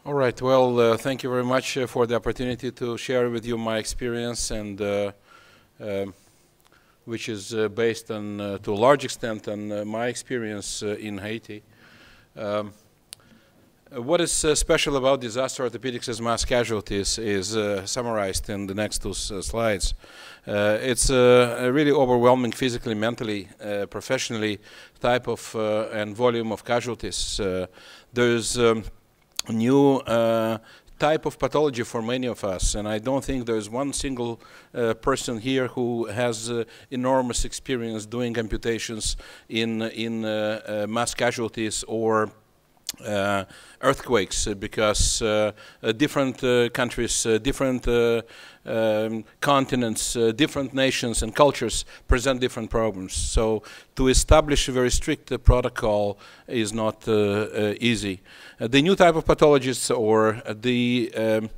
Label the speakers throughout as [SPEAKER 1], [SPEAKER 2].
[SPEAKER 1] All right. Well, thank you very much for the opportunity to share with you my experience, and which is based on, to a large extent, on my experience in Haiti. Um, what is special about disaster orthopedics as mass casualties is summarized in the next two slides. It's a really overwhelming physically, mentally, professionally type of and volume of casualties. There's new type of pathology for many of us, and I don't think there's one single person here who has enormous experience doing amputations in mass casualties or earthquakes, because different countries, different continents, different nations and cultures present different problems. So to establish a very strict protocol is not easy. The new type of pathologies, or the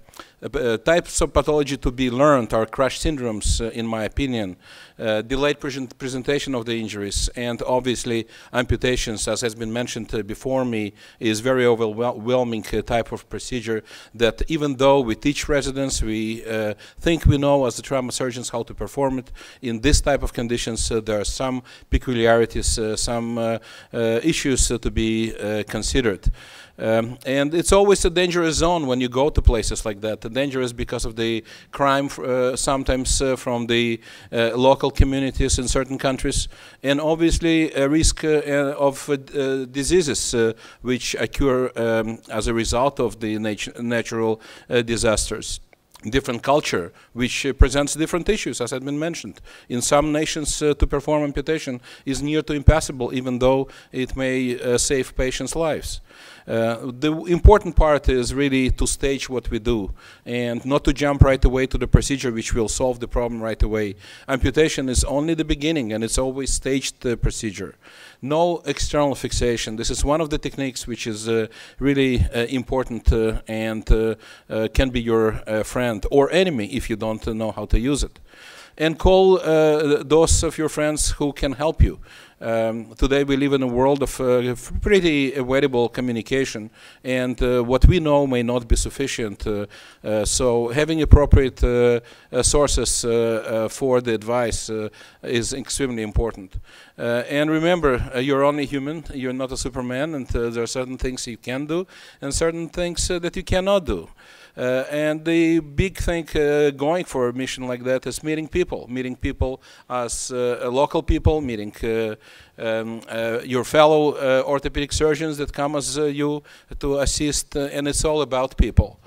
[SPEAKER 1] types of pathology to be learned, are crash syndromes, in my opinion, delayed presentation of the injuries, and obviously amputations, as has been mentioned before me, is very overwhelming type of procedure that, even though we teach residents, we think we know as the trauma surgeons how to perform it. In this type of conditions, there are some peculiarities, some issues to be considered. And it's always a dangerous zone when you go to places like that. Dangerous because of the crime, sometimes from the local communities in certain countries, and obviously a risk of diseases which occur as a result of the natural disasters. Different culture, which presents different issues, as had been mentioned. In some nations, to perform amputation is near to impossible, even though it may save patients' lives. The important part is really to stage what we do and not to jump right away to the procedure which will solve the problem right away. Amputation is only the beginning, and it's always staged procedure. No external fixation. This is one of the techniques which is really important and can be your friend or enemy if you don't know how to use it. And call those of your friends who can help you. Today we live in a world of pretty avoidable communication, and what we know may not be sufficient. So having appropriate sources for the advice is extremely important. And remember, you're only human, you're not a Superman, and there are certain things you can do and certain things that you cannot do. And the big thing going for a mission like that is meeting people as local people, meeting your fellow orthopedic surgeons that come as you to assist, and it's all about people.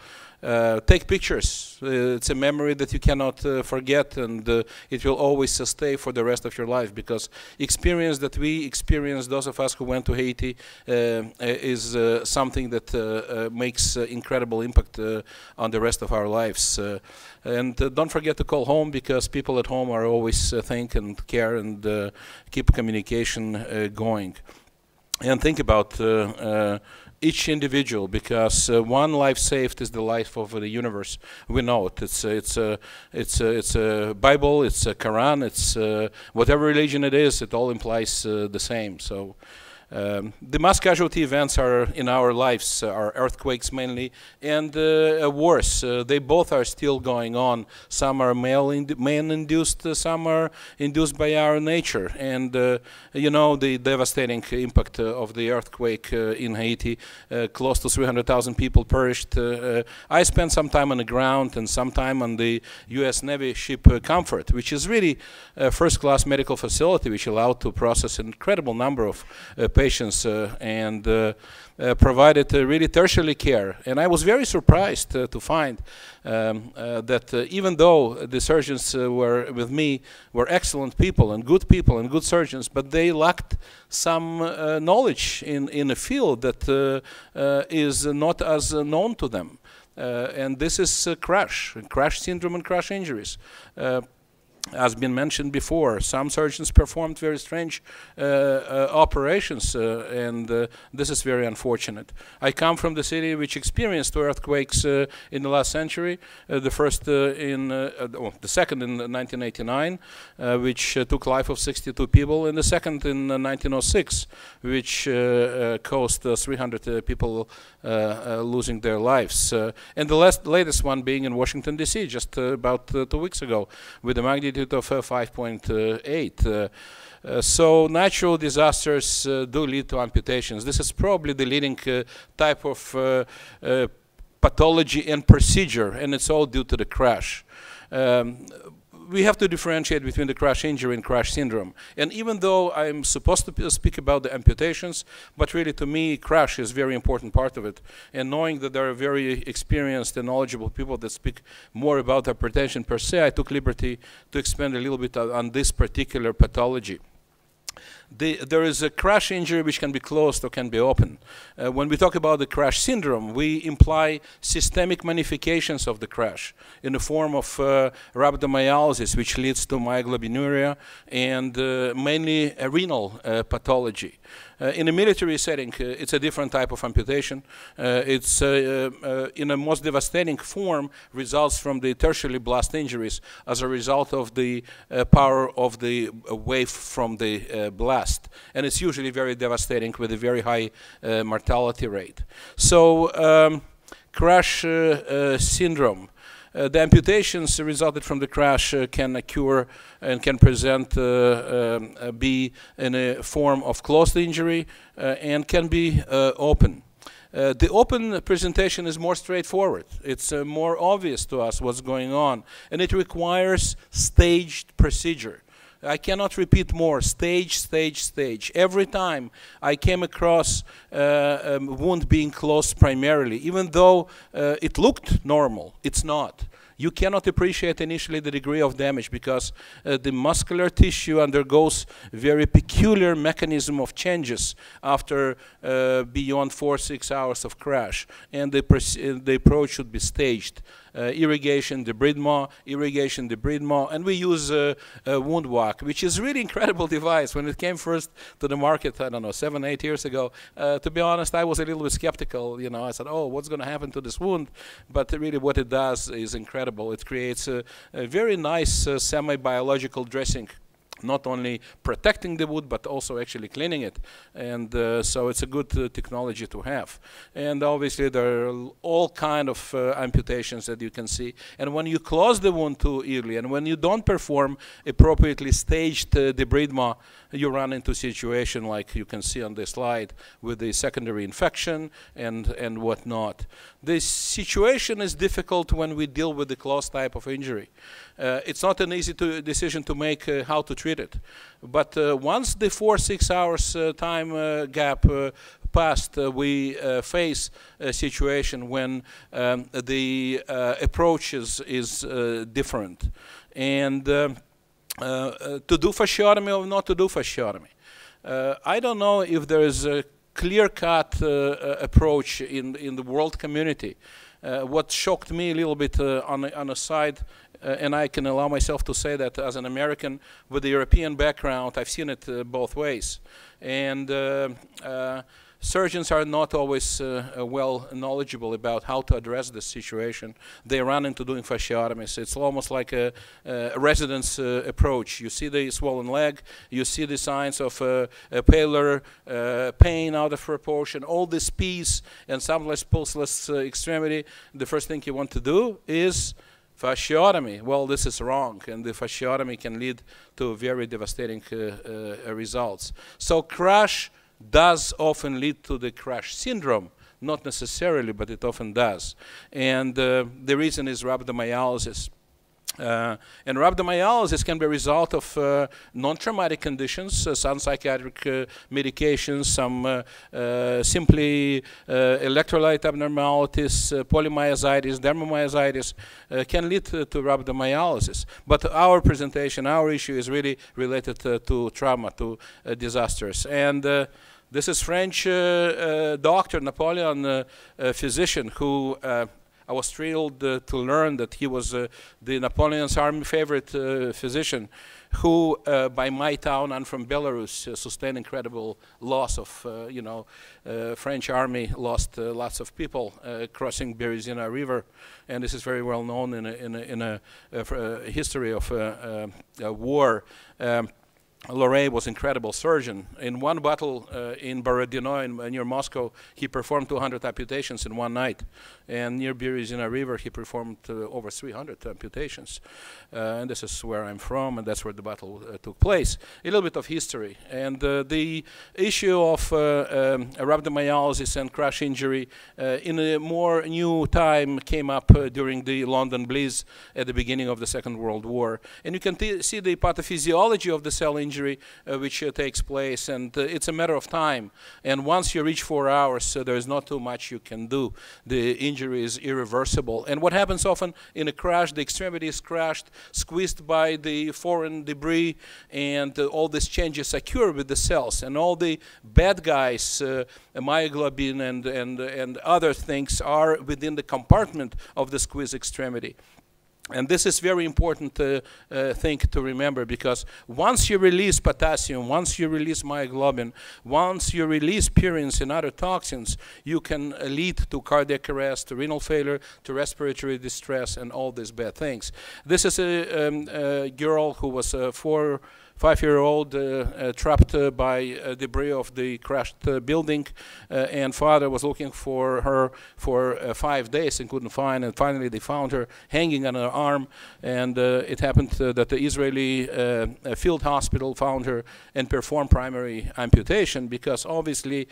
[SPEAKER 1] Take pictures. It's a memory that you cannot forget, and it will always stay for the rest of your life, because experience that we experience, those of us who went to Haiti, is something that makes incredible impact on the rest of our lives. And don't forget to call home, because people at home are always think and care and keep communication going. And think about each individual, because one life saved is the life of the universe. We know it. It's a Bible, it's a Quran, it's whatever religion it is. It all implies the same. So. The mass casualty events are in our lives are earthquakes mainly, and wars. They both are still going on. Some are man-induced, some are induced by our nature. And you know, the devastating impact of the earthquake in Haiti. Close to 300,000 people perished. I spent some time on the ground and some time on the U.S. Navy ship Comfort, which is really a first-class medical facility which allowed to process an incredible number of patients and provided really tertiary care. And I was very surprised to find that even though the surgeons were with me were excellent people and good surgeons, but they lacked some knowledge in a field that is not as known to them. And this is crash syndrome and crash injuries. As been mentioned before, some surgeons performed very strange operations, and this is very unfortunate. I come from the city which experienced two earthquakes in the last century. The second in 1989, which took life of 62 people, and the second in 1906, which caused 300 people losing their lives. And the latest one being in Washington, D.C., just about 2 weeks ago, with a magnitude of 5.8. So natural disasters do lead to amputations. This is probably the leading type of pathology and procedure, and it's all due to the crash. We have to differentiate between the crash injury and crash syndrome. And even though I'm supposed to speak about the amputations, but really to me, crash is a very important part of it. And knowing that there are very experienced and knowledgeable people that speak more about hypertension per se, I took liberty to expand a little bit on this particular pathology. There is a crash injury which can be closed or can be open. When we talk about the crash syndrome, we imply systemic magnifications of the crash in the form of rhabdomyolysis, which leads to myoglobinuria and mainly a renal pathology. In a military setting, it's a different type of amputation. It's in a most devastating form results from the tertiary blast injuries as a result of the power of the wave from the blast. And it's usually very devastating with a very high mortality rate. So crash syndrome. The amputations resulted from the crash can occur and can present, be in a form of closed injury and can be open. The open presentation is more straightforward. It's more obvious to us what's going on, and it requires staged procedure. I cannot repeat more. Stage, stage, stage. Every time I came across a wound being closed primarily, even though it looked normal, it's not. You cannot appreciate initially the degree of damage because the muscular tissue undergoes very peculiar mechanism of changes after beyond 4 or 6 hours of crash, and the approach should be staged. Irrigation, debridement, irrigation, debridement, and we use wound walk, which is a really incredible device. When it came first to the market, I don't know, 7, 8 years ago, to be honest, I was a little bit skeptical. You know, I said, oh, what's going to happen to this wound? But really what it does is incredible. It creates a very nice semi-biological dressing, not only protecting the wound, but also actually cleaning it. And so it's a good technology to have. And obviously there are all kind of amputations that you can see. And when you close the wound too early, and when you don't perform appropriately staged debridement, you run into a situation like you can see on this slide with the secondary infection and whatnot. This situation is difficult when we deal with the closed type of injury. It's not an easy decision to make how to treat it. But once the 4 or 6 hours time gap passed, we face a situation when the approach is different. And to do fasciotomy or not to do fasciotomy. I don't know if there is a clear-cut approach in the world community. What shocked me a little bit on a side, and I can allow myself to say that as an American with a European background, I've seen it both ways. And surgeons are not always well knowledgeable about how to address this situation. They run into doing fasciotomies. It's almost like a residence approach. You see the swollen leg, you see the signs of a paler, pain out of proportion, all this peace and sometimes pulseless extremity. The first thing you want to do is fasciotomy. Well, this is wrong, and the fasciotomy can lead to very devastating results. So crash does often lead to the crash syndrome, not necessarily, but it often does. And the reason is rhabdomyolysis. And rhabdomyolysis can be a result of non-traumatic conditions, some psychiatric medications, some simply electrolyte abnormalities, polymyositis, dermomyositis can lead to rhabdomyolysis. But our presentation, our issue is really related to trauma, to disasters. And this is French doctor, Napoleon, physician, who I was thrilled to learn that he was the Napoleon's army favorite physician, who, by my town, I'm from Belarus, sustained incredible loss of, French army lost lots of people crossing Berezina River, and this is very well known in a history of war. Loret was an incredible surgeon. In one battle in Borodino near Moscow, he performed 200 amputations in one night. And near Berezina River, he performed over 300 amputations. And this is where I'm from, and that's where the battle took place. A little bit of history. And the issue of rhabdomyolysis and crash injury in a more new time came up during the London Blitz at the beginning of the Second World War. And you can see the pathophysiology of the cell injury which takes place, and it's a matter of time. And once you reach 4 hours, there is not too much you can do. The injury is irreversible. And what happens often in a crash, the extremity is crushed, squeezed by the foreign debris, and all these changes occur with the cells. And all the bad guys, myoglobin and other things, are within the compartment of the squeezed extremity. And this is very important thing to remember, because once you release potassium, once you release myoglobin, once you release purines and other toxins, you can lead to cardiac arrest, to renal failure, to respiratory distress, and all these bad things. This is a girl who was 5-year-old trapped by debris of the crashed building, and father was looking for her for 5 days and couldn't find, and finally they found her hanging on her arm, and it happened that the Israeli field hospital found her and performed primary amputation, because obviously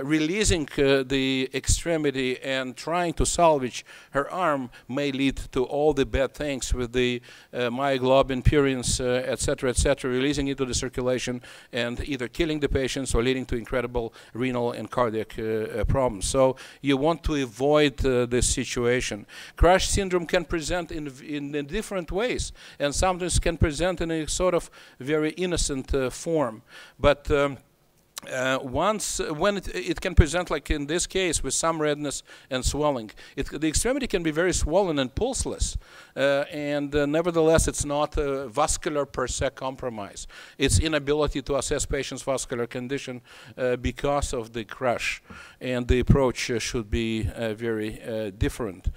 [SPEAKER 1] releasing the extremity and trying to salvage her arm may lead to all the bad things with the myoglobin, purines, etc., etc., releasing into the circulation and either killing the patients or leading to incredible renal and cardiac problems. So you want to avoid this situation. Crash syndrome can present in different ways, and sometimes can present in a sort of very innocent form. But when it can present, like in this case, with some redness and swelling, the extremity can be very swollen and pulseless, and nevertheless it's not vascular per se compromise. It's inability to assess patient's vascular condition because of the crash, and the approach should be very different.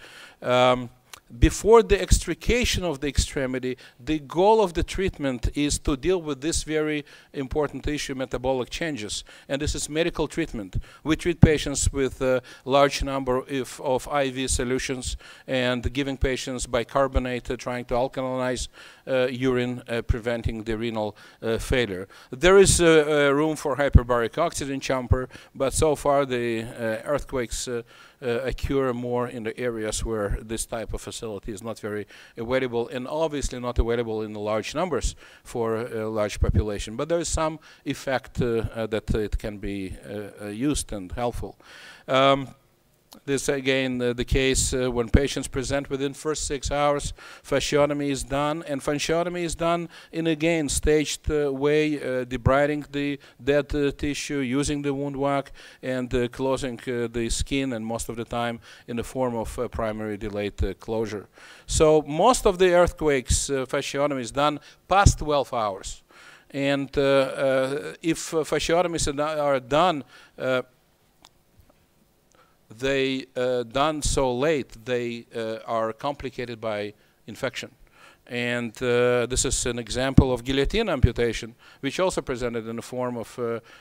[SPEAKER 1] Before the extrication of the extremity, the goal of the treatment is to deal with this very important issue, metabolic changes. And this is medical treatment. We treat patients with a large number of IV solutions, and giving patients bicarbonate, trying to alkalinize urine, preventing the renal failure. There is room for hyperbaric oxygen chamber, but so far the earthquakes occur more in the areas where this type of facility is not very available, and obviously not available in the large numbers for a large population. But there is some effect that it can be used and helpful. This again the case when patients present within first 6 hours, fasciotomy is done, and fasciotomy is done in again staged way, debriding the dead tissue, using the wound vac, and closing the skin, and most of the time in the form of primary delayed closure. So most of the earthquakes, fasciotomy is done past 12 hours. And if fasciotomies are done, they done so late, they are complicated by infection. And this is an example of guillotine amputation, which also presented in the form of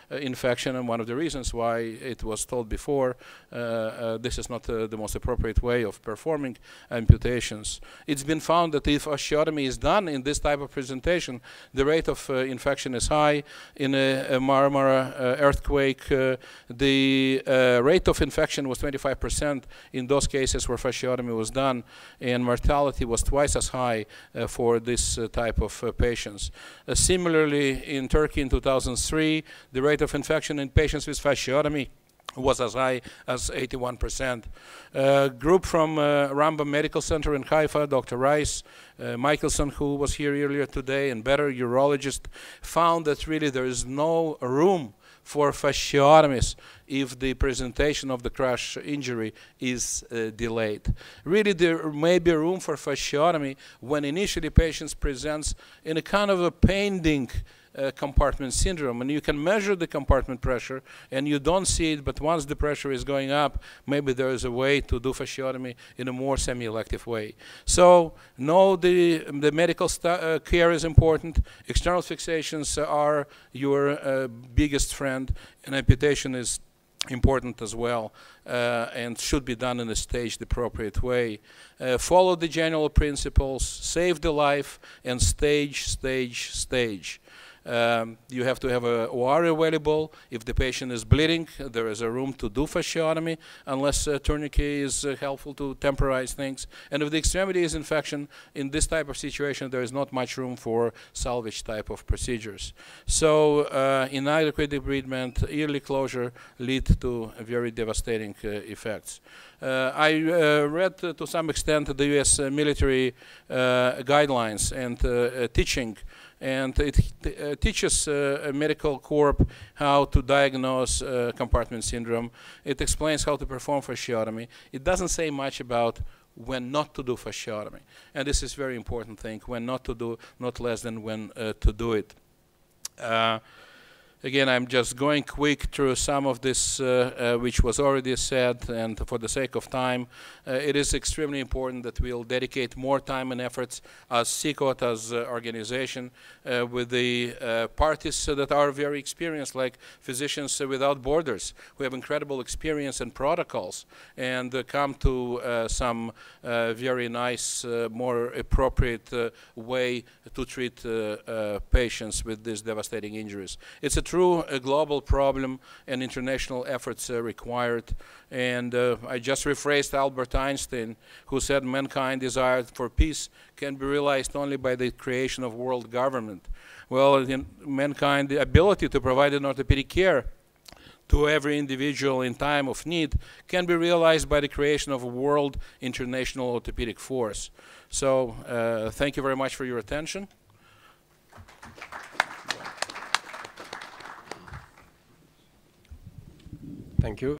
[SPEAKER 1] infection, and one of the reasons why it was told before this is not the most appropriate way of performing amputations. It's been found that if osteotomy is done in this type of presentation, the rate of infection is high. In a Marmara earthquake, the rate of infection was 25% in those cases where fasciotomy was done, and mortality was twice as high for this type of patients. Similarly, in Turkey in 2003, the rate of infection in patients with fasciotomy was as high as 81%. Group from Rambam Medical Center in Haifa, Dr. Rice, Michelson, who was here earlier today, and better urologist, found that really there is no room for fasciotomies if the presentation of the crush injury is delayed. Really, there may be room for fasciotomy when initially patients presents in a kind of a pending compartment syndrome, and you can measure the compartment pressure and you don't see it, but once the pressure is going up, maybe there is a way to do fasciotomy in a more semi-elective way. So no, the medical care is important. External fixations are your biggest friend, and amputation is important as well, and should be done in a staged appropriate way. Follow the general principles, save the life, and stage. You have to have a OR available. If the patient is bleeding, there is a room to do fasciotomy, unless tourniquet is helpful to temporize things. And if the extremity is infection, in this type of situation, there is not much room for salvage type of procedures. So inadequate debridement, early closure lead to very devastating effects. I read to some extent the US military guidelines and teaching, and it teaches a medical corps how to diagnose compartment syndrome. It explains how to perform fasciotomy. It doesn't say much about when not to do fasciotomy, and this is a very important thing, when not to do, not less than when to do it. Again, I'm just going quick through some of this which was already said, and for the sake of time, it is extremely important that we'll dedicate more time and efforts as CICOT, as organization, with the parties that are very experienced, like Physicians Without Borders, who have incredible experience and protocols, and come to some very nice, more appropriate way to treat patients with these devastating injuries. It's a true global problem, and international efforts required. And I just rephrased Albert Einstein, who said mankind desire for peace can be realized only by the creation of world government. Well, in mankind, the ability to provide an orthopedic care to every individual in time of need can be realized by the creation of a world international orthopedic force. So thank you very much for your attention.
[SPEAKER 2] Thank you.